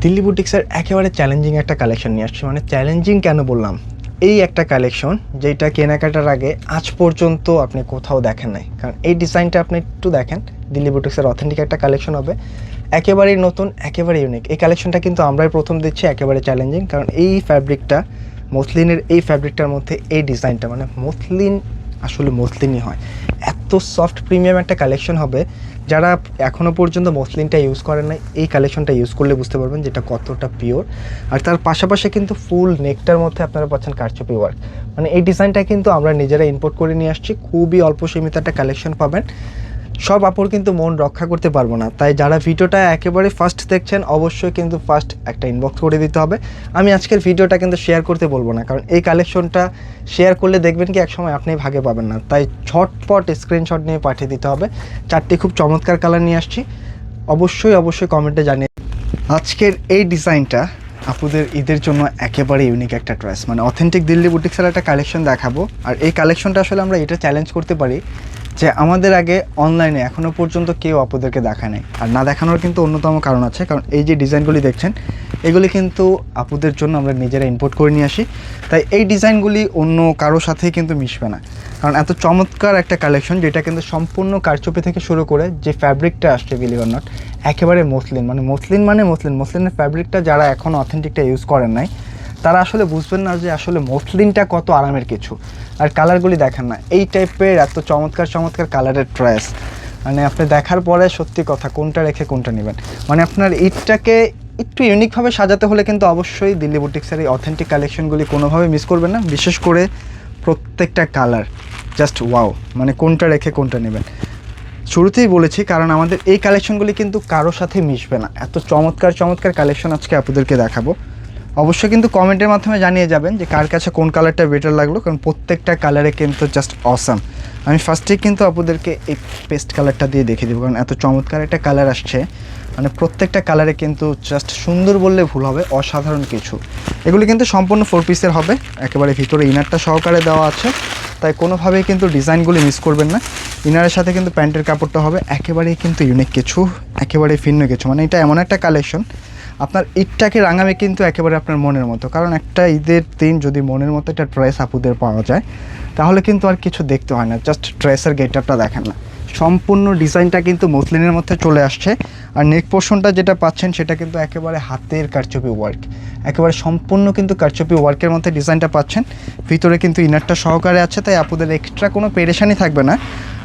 দিল্লি বুটিক্সের একেবারে চ্যালেঞ্জিং একটা কালেকশন নিয়ে আসছি। মানে চ্যালেঞ্জিং কেন বললাম, এই একটা কালেকশন যেটা কেনাকাটার আগে আজ পর্যন্ত আপনি কোথাও দেখেন নাই। কারণ এই ডিজাইনটা আপনি একটু দেখেন, দিল্লি বুটিক্সের অথেন্টিক একটা কালেকশন হবে, একেবারেই নতুন, একেবারে ইউনিক। এই কালেকশনটা কিন্তু আমরাই প্রথম দিচ্ছি, একেবারে চ্যালেঞ্জিং। কারণ এই ফ্যাব্রিকটা মসলিনের, এই ফ্যাব্রিকটার মধ্যে এই ডিজাইনটা, মানে মসলিন আসলে মসলিনই হয়। এত সফট প্রিমিয়াম একটা কালেকশন হবে, যারা এখনও পর্যন্ত মসলিনটা ইউজ করেন নাই, এই কালেকশনটা ইউজ করলে বুঝতে পারবেন যেটা কতটা পিওর। আর তার পাশাপাশি কিন্তু ফুল নেকটার মধ্যে আপনারা পাচ্ছেন কারচুপি ওয়ার্ক। মানে এই ডিজাইনটা কিন্তু আমরা নিজেরা ইম্পোর্ট করে নিয়ে আসছি। খুবই অল্প সীমিত একটা কালেকশন পাবেন। সব আপুর কিন্তু মন রক্ষা করতে পারবো না, তাই যারা ভিডিওটা একেবারে ফার্স্ট দেখছেন অবশ্যই কিন্তু ফার্স্ট একটা ইনবক্স করে দিতে হবে। আমি আজকের ভিডিওটা কিন্তু শেয়ার করতে বলবো না, কারণ এই কালেকশনটা শেয়ার করলে দেখবেন কি একসময় আপনি ভাগে পাবেন না। তাই ঝটপট স্ক্রিনশট নিয়ে পাঠিয়ে দিতে হবে। চারটি খুব চমৎকার কালার নিয়ে আসছি, অবশ্যই কমেন্টে জানিয়ে। আজকের এই ডিজাইনটা আপুদের ঈদের জন্য একেবারে ইউনিক একটা চয়েস, মানে অথেন্টিক দিল্লি বুটিক্সের একটা কালেকশন দেখাবো। আর এই কালেকশনটা আসলে আমরা এটা চ্যালেঞ্জ করতে পারি যে আমাদের আগে অনলাইনে এখনও পর্যন্ত কেউ আপুদেরকে দেখায় নাই। আর না দেখানোর কিন্তু অন্যতম কারণ আছে, কারণ এই যে ডিজাইনগুলি দেখছেন এগুলি কিন্তু আপুদের জন্য আমরা নিজেরা ইম্পোর্ট করে নিয়ে আসি। তাই এই ডিজাইনগুলি অন্য কারোর সাথেই কিন্তু মিশবে না, কারণ এত চমৎকার একটা কালেকশন যেটা কিন্তু সম্পূর্ণ কারচুপি থেকে শুরু করে যে ফ্যাব্রিকটা আসছে বিলিভ অর নট একেবারে মসলিন। মানে মসলিনের ফ্যাব্রিকটা যারা এখন অথেন্টিকটা ইউজ করেন নাই তারা আসলে বুঝবেন না যে আসলে মসলিনটা কত আরামের কিছু। আর কালারগুলি দেখেন না, এই টাইপের এত চমৎকার কালারের ড্রেস, মানে আপনি দেখার পরে সত্যি কথা কোনটা রেখে কোনটা নেবেন। মানে আপনার ঈদটাকে একটু ইউনিকভাবে সাজাতে হলে কিন্তু অবশ্যই দিল্লি বুটিক্সের এই অথেন্টিক কালেকশনগুলি কোনোভাবে মিস করবেন না। বিশেষ করে প্রত্যেকটা কালার জাস্ট ওয়াও, মানে কোনটা রেখে কোনটা নেবেন। শুরুতেই বলেছি কারণ আমাদের এই কালেকশনগুলি কিন্তু কারোর সাথে মিশবে না। এত চমৎকার কালেকশন আজকে আপনাদেরকে দেখাবো। অবশ্যই কিন্তু কমেন্টের মাধ্যমে জানিয়ে যাবেন যে কার কাছে কোন কালারটা বেটার লাগলো, কারণ প্রত্যেকটা কালারে কিন্তু জাস্ট অসাম। আমি ফার্স্টেই কিন্তু আপনাদেরকে এই পেস্ট কালারটা দিয়ে দেখিয়ে দেবো, কারণ এত চমৎকার একটা কালার আসছে। মানে প্রত্যেকটা কালারে কিন্তু জাস্ট সুন্দর বললে ভুল হবে, অসাধারণ কিছু। এগুলি কিন্তু সম্পূর্ণ 4 পিসের হবে, একেবারে ভিতরে ইনারটা সহকারে দেওয়া আছে, তাই কোনোভাবেই কিন্তু ডিজাইনগুলি মিস করবেন না। ইনারের সাথে কিন্তু প্যান্টের কাপড়টা হবে একেবারেই কিন্তু ইউনিক কিছু, একেবারেই ভিন্ন কিছু। মানে এটা এমন একটা কালেকশন আপনার ঈদটাকে রাঙাবে কিন্তু একেবারে আপনার মনের মতো। কারণ একটা ঈদের দিন যদি মনের মতো একটা ড্রেস আপুদের পাওয়া যায় তাহলে কিন্তু আর কিছু দেখতে হয় না, জাস্ট ড্রেসের গেট আপটা দেখেন না। সম্পূর্ণ ডিজাইনটা কিন্তু মসলিনের মধ্যে চলে আসছে। আর নেক পোর্শনটা যেটা পাচ্ছেন সেটা কিন্তু একেবারে হাতের কারচুপি ওয়ার্ক, একেবারে সম্পূর্ণ কিন্তু কারচুপি ওয়ার্কের মধ্যে ডিজাইনটা পাচ্ছেন। ভিতরে কিন্তু ইনারটা সহকারে আছে, তাই আপুদের এক্সট্রা কোনো পেরেশানি থাকবে না।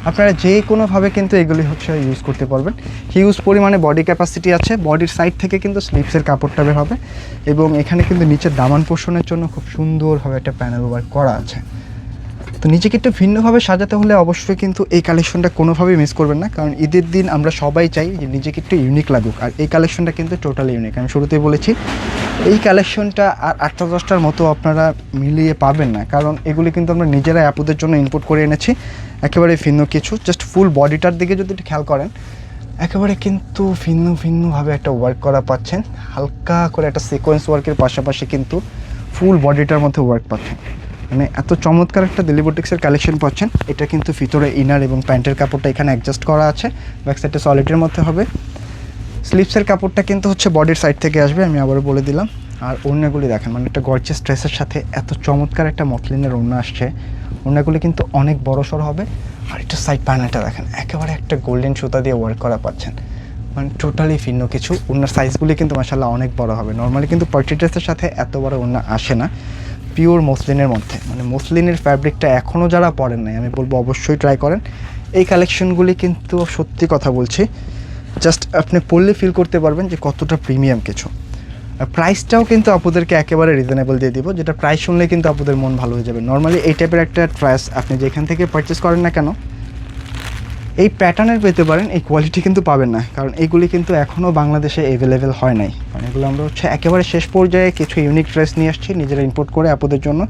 আপনারা যে কোনোভাবে কিন্তু এগুলি ইউজ করতে পারবেন। হিউজ পরিমাণে বডি ক্যাপাসিটি আছে, বডির সাইড থেকে কিন্তু স্লিভসের কাপড়টা বের হবে, এবং এখানে কিন্তু নিচের দামান পোর্শনের জন্য খুব সুন্দরভাবে একটা প্যানেল ওয়ার্ক করা আছে। তো নিজেকে একটু ভিন্নভাবে সাজাতে হলে অবশ্যই কিন্তু এই কালেকশনটা কোনোভাবেই মিস করবেন না, কারণ ঈদের দিন আমরা সবাই চাই যে নিজেকে একটু ইউনিক লাগুক। আর এই কালেকশনটা কিন্তু টোটালি ইউনিক। আমি শুরুতেই বলেছি এই কালেকশনটা আর 8-10টার মতো আপনারা মিলিয়ে পাবেন না, কারণ এগুলি কিন্তু আমরা নিজেরাই আপুদের জন্য ইনপুট করে এনেছি, একেবারে ভিন্ন কিছু। জাস্ট ফুল বডিটার দিকে যদি একটু খেয়াল করেন একেবারে কিন্তু ভিন্নভাবে একটা ওয়ার্ক করা পাচ্ছেন। হালকা করে একটা সিকোয়েন্স ওয়ার্কের পাশাপাশি কিন্তু ফুল বডিটার মধ্যে ওয়ার্ক পাচ্ছেন। মানে এত চমৎকার একটা দিল্লি বুটিক্সের কালেকশন পাচ্ছেন। এটা কিন্তু ভিতরে ইনার এবং প্যান্টের কাপড়টা এখানে অ্যাডজাস্ট করা আছে, ব্যাক সাইডে সলিডের মধ্যে হবে। স্লিভসের কাপড়টা কিন্তু হচ্ছে বডির সাইড থেকে আসবে, আমি আবারও বলে দিলাম। আর ওড়নাগুলি দেখেন, মানে একটা গর্জিয়াস ড্রেসের সাথে এত চমৎকার একটা মসলিনের ওড়না আসছে। ওড়নাগুলি কিন্তু অনেক বড়সড় হবে। আর এটা সাইড প্যানেলটা দেখেন, একেবারে একটা গোল্ডেন সুতা দিয়ে ওয়ার্ক করা পাচ্ছেন, মানে টোটালি ভিন্ন কিছু। ওড়নার সাইজগুলি কিন্তু মাশাআল্লাহ অনেক বড় হবে। নর্মালি কিন্তু পার্টি ড্রেসের সাথে এত বড় ওড়না আসে না পিওর মসলিনের মধ্যে। মানে মসলিনের ফ্যাব্রিকটা এখনও যারা পরেন নাই আমি বলবো অবশ্যই ট্রাই করেন। এই কালেকশনগুলি কিন্তু সত্যি কথা বলছি, জাস্ট আপনি পরলে ফিল করতে পারবেন যে কতটা প্রিমিয়াম কিছু। প্রাইসটাও কিন্তু আপনাদেরকে একেবারে রিজনেবল দিয়ে দিব, যেটা প্রাইস শুনলে কিন্তু আপনাদের মন ভালো হয়ে যাবে। নর্মালি এই টাইপের একটা ড্রেস আপনি যেখান থেকে পারচেস করেন না কেন এই প্যাটার্নের পেতে পারেন, এই কোয়ালিটি কিন্তু পাবেন না, কারণ এইগুলি কিন্তু এখনও বাংলাদেশে অ্যাভেলেবেল হয় নাই। কারণ এগুলো আমরা একেবারে শেষ পর্যায়ে কিছু ইউনিক ড্রেস নিয়ে আসছি নিজেরা ইম্পোর্ট করে আপনাদের জন্য,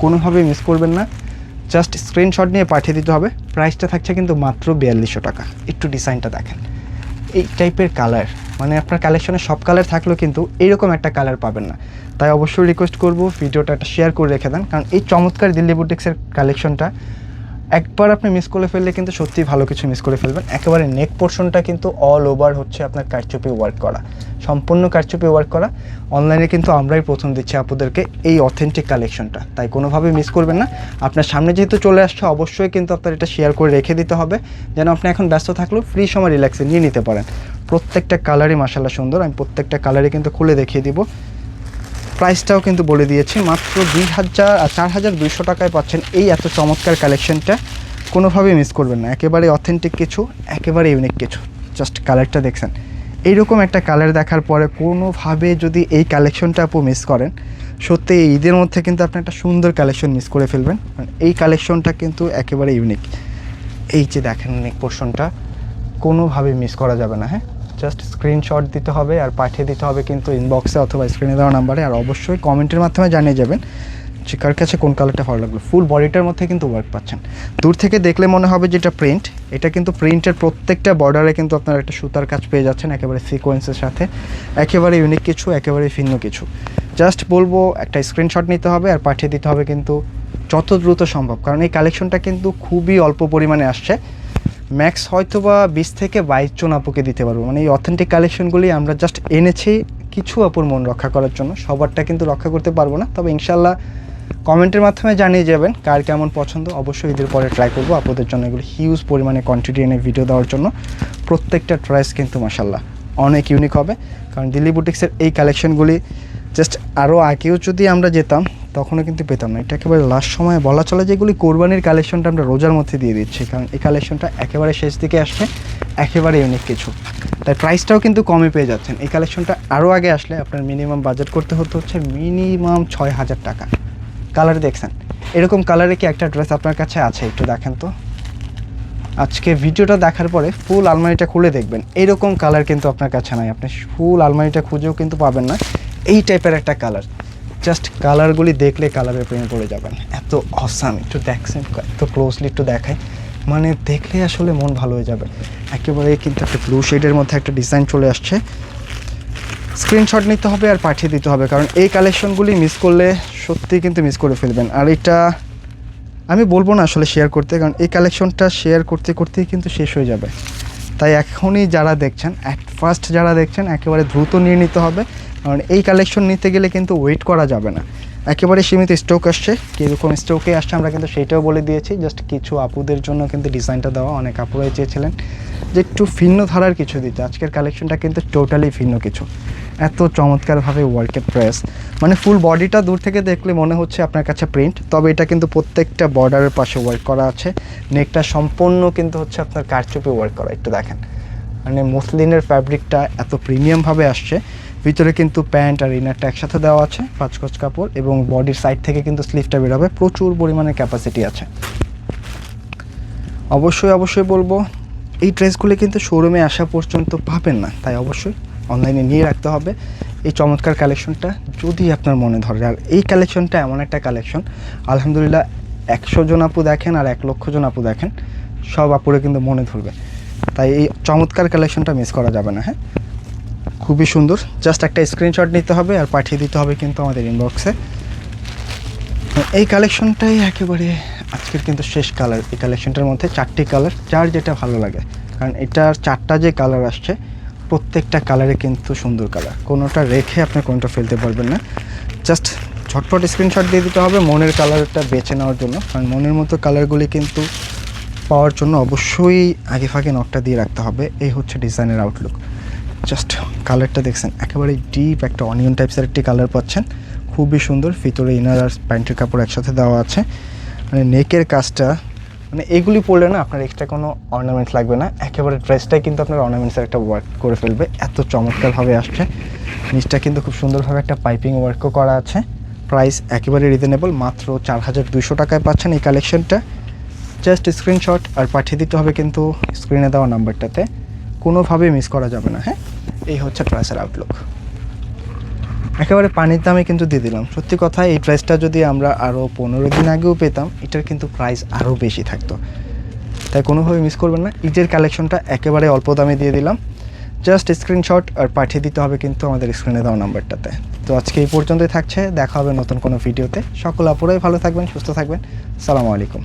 কোনোভাবেই মিস করবেন না। জাস্ট স্ক্রিনশট নিয়ে পাঠিয়ে দিতে হবে। প্রাইসটা থাকছে কিন্তু মাত্র 4200 টাকা। একটু ডিজাইনটা দেখেন, এই টাইপের কালার, মানে আপনার কালেকশনে সব কালার থাকলেও কিন্তু এইরকম একটা কালার পাবেন না। তাই অবশ্যই রিকোয়েস্ট করব ভিডিওটা একটা শেয়ার করে রেখে দেন, কারণ এই চমৎকার দিল্লি বুটিক্সের কালেকশনটা একবার আপনি মিস করে ফেললে কিন্তু সত্যিই ভালো কিছু মিস করে ফেলবেন। একেবারে নেক পোর্শনটা কিন্তু অল ওভার হচ্ছে আপনার কারচুপি ওয়ার্ক করা, সম্পূর্ণ কারচুপি ওয়ার্ক করা। অনলাইনে কিন্তু আমরাই প্রথম দিচ্ছি আপুদেরকে এই অথেন্টিক কালেকশনটা, তাই কোনোভাবে মিস করবেন না। আপনার সামনে যেহেতু চলে আসছে অবশ্যই কিন্তু আপনার এটা শেয়ার করে রেখে দিতে হবে, যেন আপনি এখন ব্যস্ত থাকলেও ফ্রি সময় রিল্যাক্সে নিয়ে নিতে পারেন। প্রত্যেকটা কালারই মাশাআল্লাহ সুন্দর, আমি প্রত্যেকটা কালারই কিন্তু খুলে দেখিয়ে দিব। প্রাইসটাও কিন্তু বলে দিয়েছি, মাত্র 4,200 টাকায় পাচ্ছেন এই এত চমৎকার কালেকশনটা। কোনোভাবেই মিস করবেন না, একেবারে অথেন্টিক কিছু, একেবারে ইউনিক কিছু। জাস্ট কালারটা দেখছেন, এইরকম একটা কালার দেখার পরে কোনোভাবে যদি এই কালেকশনটা আপু মিস করেন, সত্যি এই ঈদের মধ্যে কিন্তু আপনি একটা সুন্দর কালেকশন মিস করে ফেলবেন। এই কালেকশনটা কিন্তু একেবারে ইউনিক। এই যে দেখেন নেক পোর্শনটা, কোনোভাবে মিস করা যাবে না। হ্যাঁ, জাস্ট স্ক্রিনশট দিতে হবে আর পাঠিয়ে দিতে হবে কিন্তু ইনবক্সে অথবা স্ক্রিনে দেওয়া নাম্বারে। আর অবশ্যই কমেন্টের মাধ্যমে জানিয়ে যাবেন যে কার কাছে কোন কালারটা ভালো লাগলো। ফুল বডিটার মধ্যে কিন্তু ওয়ার্ক পাচ্ছেন। দূর থেকে দেখলে মনে হবে যে এটা প্রিন্ট, এটা কিন্তু প্রিন্টের প্রত্যেকটা বর্ডারে কিন্তু আপনারা একটা সুতার কাজ পেয়ে যাচ্ছেন একেবারে সিকোয়েন্সের সাথে। একেবারে ইউনিক কিছু, একেবারে ভিন্ন কিছু। জাস্ট বলবো একটা স্ক্রিনশট নিতে হবে আর পাঠিয়ে দিতে হবে কিন্তু যত দ্রুত সম্ভব, কারণ এই কালেকশনটা কিন্তু খুবই অল্প পরিমাণে আসছে। ম্যাক্স হয়তো বা 20 থেকে 22 জন আপুকে দিতে পারবো। মানে এই অথেন্টিক কালেকশনগুলি আমরা জাস্ট এনেছি কিছু আপুর মন রক্ষা করার জন্য, সবারটা কিন্তু রক্ষা করতে পারবো না। তবে ইনশাল্লাহ কমেন্টের মাধ্যমে জানিয়ে যাবেন কার কেমন পছন্দ। অবশ্যই ঈদের পরে ট্রাই করবো আপনাদের জন্য এগুলো হিউজ পরিমাণে কোয়ান্টিটি এনে ভিডিও দেওয়ার জন্য। প্রত্যেকটা প্রাইস কিন্তু মাশাল্লাহ অনেক ইউনিক হবে, কারণ দিল্লি বুটিক্সের এই কালেকশনগুলি জাস্ট আরও আগেও যদি আমরা যেতাম তখনও কিন্তু পেতাম না। এটা একেবারে লাস্ট সময়ে বলা চলে যেগুলি কোরবানির কালেকশনটা আমরা রোজার মধ্যে দিয়ে দিচ্ছি, কারণ এই কালেকশনটা একেবারে শেষ দিকে আসছে, একেবারে ইউনিক কিছু। তাই প্রাইসটাও কিন্তু কমে পেয়ে যাচ্ছেন। এই কালেকশনটা আরও আগে আসলে আপনার মিনিমাম বাজেট করতে হচ্ছে মিনিমাম 6,000 টাকা। কালার দেখছেন, এরকম কালারে কি একটা ড্রেস আপনার কাছে আছে? একটু দেখেন তো। আজকে ভিডিওটা দেখার পরে ফুল আলমারিটা খুলে দেখবেন, এরকম কালার কিন্তু আপনার কাছে নাই। আপনি ফুল আলমারিটা খুঁজেও কিন্তু পাবেন না এই টাইপের একটা কালার। জাস্ট কালারগুলি দেখলে কালারের প্রেমে পড়ে যাবেন, এত অসাম। একটু দেখছেন, এত ক্লোজলি একটু দেখাই, মানে দেখলে আসলে মন ভালো হয়ে যাবে। একেবারে কিন্তু একটা ব্লু শেডের মধ্যে একটা ডিজাইন চলে আসছে। স্ক্রিনশট নিতে হবে আর পাঠিয়ে দিতে হবে, কারণ এই কালেকশনগুলি মিস করলে সত্যিই কিন্তু মিস করে ফেলবেন। আর এটা আমি বলবো না আসলে শেয়ার করতে, কারণ এই কালেকশনটা শেয়ার করতে করতেই কিন্তু শেষ হয়ে যাবে। তাই এখনই যারা দেখছেন, ফার্স্ট যারা দেখছেন, একেবারে দ্রুত নিয়ে নিতে হবে, কারণ এই কালেকশন নিতে গেলে কিন্তু ওয়েট করা যাবে না। একেবারে সীমিত স্টক আসছে, কীরকম স্টকে আসছে আমরা কিন্তু সেইটাও বলে দিয়েছি। জাস্ট কিছু আপুদের জন্য কিন্তু ডিজাইনটা দেওয়া, অনেক আপুরাই চেয়েছিলেন যে একটু ভিন্ন ধারার কিছু দিতে। আজকের কালেকশনটা কিন্তু টোটালি ভিন্ন কিছু, এত চমৎকারভাবে ওয়ার্কের প্রেস, মানে ফুল বডিটা দূর থেকে দেখলে মনে হচ্ছে আপনার কাছে প্রিন্ট, তবে এটা কিন্তু প্রত্যেকটা বর্ডারের পাশে ওয়ার্ক করা আছে। নেকটা সম্পূর্ণ কিন্তু হচ্ছে আপনার কারচুপি ওয়ার্ক করা। একটু দেখেন, মানে মসলিনের ফ্যাব্রিকটা এত প্রিমিয়ামভাবে আসছে। ভিতরে কিন্তু প্যান্ট আর ইনারটা একসাথে দেওয়া আছে, 5 গজ কাপড়, এবং বডির সাইড থেকে কিন্তু স্লিভটা বেরোবে। প্রচুর পরিমাণে ক্যাপাসিটি আছে। অবশ্যই বলবো এই ড্রেসগুলি কিন্তু শোরুমে আসা পর্যন্ত পাবেন না, তাই অবশ্যই অনলাইনে নিয়ে রাখতে হবে এই চমৎকার কালেকশনটা, যদি আপনার মনে ধরে। আর এই কালেকশনটা এমন একটা কালেকশন, আলহামদুলিল্লাহ 100 জন আপু দেখেন আর 1 লক্ষ জন আপু দেখেন, সব আপুরে কিন্তু মনে ধরবে। তাই এই চমৎকার কালেকশনটা মিস করা যাবে না। হ্যাঁ, খুবই সুন্দর। জাস্ট একটা স্ক্রিনশট নিতে হবে আর পাঠিয়ে দিতে হবে কিন্তু আমাদের ইনবক্সে। এই কালেকশনটাই একেবারে আজকের কিন্তু শেষ কালার। এই কালেকশনটার মধ্যে 4টি কালার, যার যেটা ভালো লাগে, কারণ এটার 4টা যে কালার আসছে প্রত্যেকটা কালারে কিন্তু সুন্দর কালার, কোনোটা রেখে আপনি কোনোটা ফেলতে পারবেন না। জাস্ট ঝটপট স্ক্রিনশট দিয়ে দিতে হবে মনের কালারটা বেছে নেওয়ার জন্য, কারণ মনের মতো কালারগুলি কিন্তু পাওয়ার জন্য অবশ্যই আগে ফাঁকে নকটা দিয়ে রাখতে হবে। এই হচ্ছে ডিজাইনের আউটলুক। জাস্ট কালারটা দেখছেন, একেবারে ডিপ একটা অনিয়ন টাইপসের একটি কালার পাচ্ছেন, খুবই সুন্দর। ভিতরে ইনার আর প্যান্টের কাপড় একসাথে দেওয়া আছে। মানে নেকের কাজটা, মানে এগুলি পরলে না আপনার এক্সট্রা কোনো অর্নামেন্টস লাগবে না, একেবারে ড্রেসটাই কিন্তু আপনার অর্নামেন্টসের একটা ওয়ার্ক করে ফেলবে, এত চমৎকারভাবে আসছে। নিচটা কিন্তু খুব সুন্দরভাবে একটা পাইপিং ওয়ার্কও করা আছে। প্রাইস একেবারে রিজনেবল, মাত্র 4,200 টাকায় পাচ্ছেন এই কালেকশনটা। জাস্ট স্ক্রিনশট আর পাঠিয়ে দিতে হবে কিন্তু স্ক্রিনে দেওয়া নাম্বারটাতে, কোনোভাবেই মিস করা যাবে না। হ্যাঁ, এই হচ্ছে প্রাইসের আউটলুক। একেবারে পানির দামে কিন্তু দিয়ে দিলাম। সত্যি কথা, এই প্রাইসটা যদি আমরা আরও 15 দিন আগেও পেতাম, এটার কিন্তু প্রাইস আরও বেশি থাকতো। তাই কোনোভাবে মিস করবেন না। ঈদের কালেকশনটা একেবারে অল্প দামে দিয়ে দিলাম। জাস্ট স্ক্রিনশট আর পাঠিয়ে দিতে হবে কিন্তু আমাদের স্ক্রিনে দেওয়া নাম্বারটাতে। তো আজকে এই পর্যন্তই থাকছে, দেখা হবে নতুন কোনো ভিডিওতে। সকল আপুরাই ভালো থাকবেন, সুস্থ থাকবেন। আসসালামু আলাইকুম।